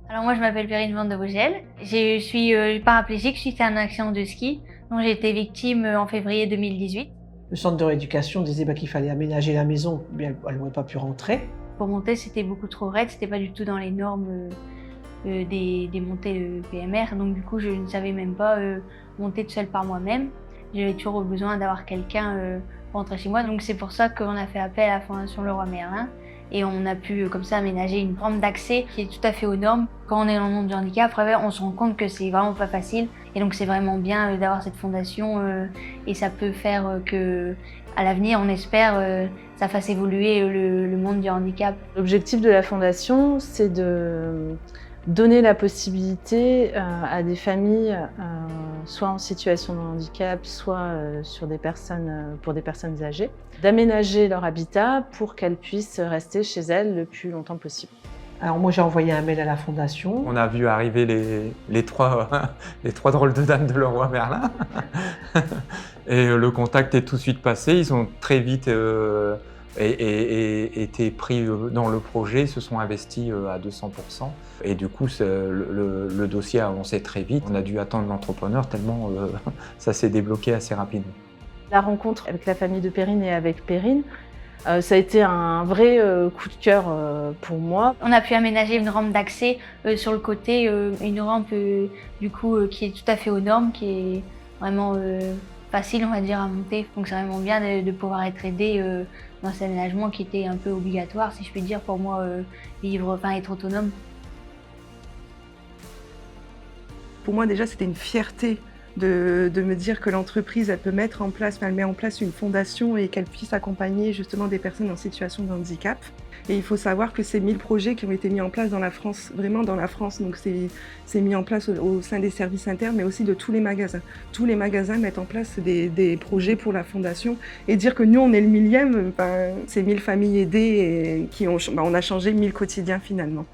Alors moi je m'appelle Perrine Van de Vogel, je suis paraplégique suite à un accident de ski dont j'ai été victime en février 2018. Le centre de rééducation disait qu'il fallait aménager la maison, mais elle n'aurait pas pu rentrer. Pour monter c'était beaucoup trop raide, c'était pas du tout dans les normes des montées PMR, donc du coup je ne savais même pas monter toute seule par moi-même. J'avais toujours besoin d'avoir quelqu'un pour rentrer chez moi, donc c'est pour ça qu'on a fait appel à la Fondation Leroy Merlin. Et on a pu comme ça aménager une rampe d'accès qui est tout à fait aux normes. Quand on est dans le monde du handicap, après, on se rend compte que c'est vraiment pas facile. Et donc c'est vraiment bien d'avoir cette fondation et ça peut faire que, à l'avenir, on espère, ça fasse évoluer le monde du handicap. L'objectif de la fondation, c'est de donner la possibilité à des familles, soit en situation de handicap, soit pour des personnes âgées, d'aménager leur habitat pour qu'elles puissent rester chez elles le plus longtemps possible. Alors moi j'ai envoyé un mail à la fondation. On a vu arriver les trois drôles de dames de Leroy Merlin. Et le contact est tout de suite passé. Ils ont très vite été pris dans le projet, ils se sont investis à 200%. Et du coup, le dossier a avancé très vite. On a dû attendre l'entrepreneur tellement ça s'est débloqué assez rapidement. La rencontre avec la famille de Perrine et avec Perrine, ça a été un vrai coup de cœur pour moi. On a pu aménager une rampe d'accès sur le côté, une rampe du coup qui est tout à fait aux normes, qui est vraiment facile on va dire à monter. Donc c'est vraiment bien de pouvoir être aidé dans cet aménagement qui était un peu obligatoire si je puis dire pour moi être autonome. Pour moi déjà c'était une fierté de me dire que l'entreprise elle peut mettre en place, elle met en place une fondation et qu'elle puisse accompagner justement des personnes en situation de handicap. Et il faut savoir que c'est 1000 projets qui ont été mis en place dans la France, vraiment dans la France, donc c'est mis en place au sein des services internes mais aussi de tous les magasins. Tous les magasins mettent en place des projets pour la fondation et dire que nous on est le 1000e, c'est 1000 familles aidées et on a changé 1000 quotidiens finalement.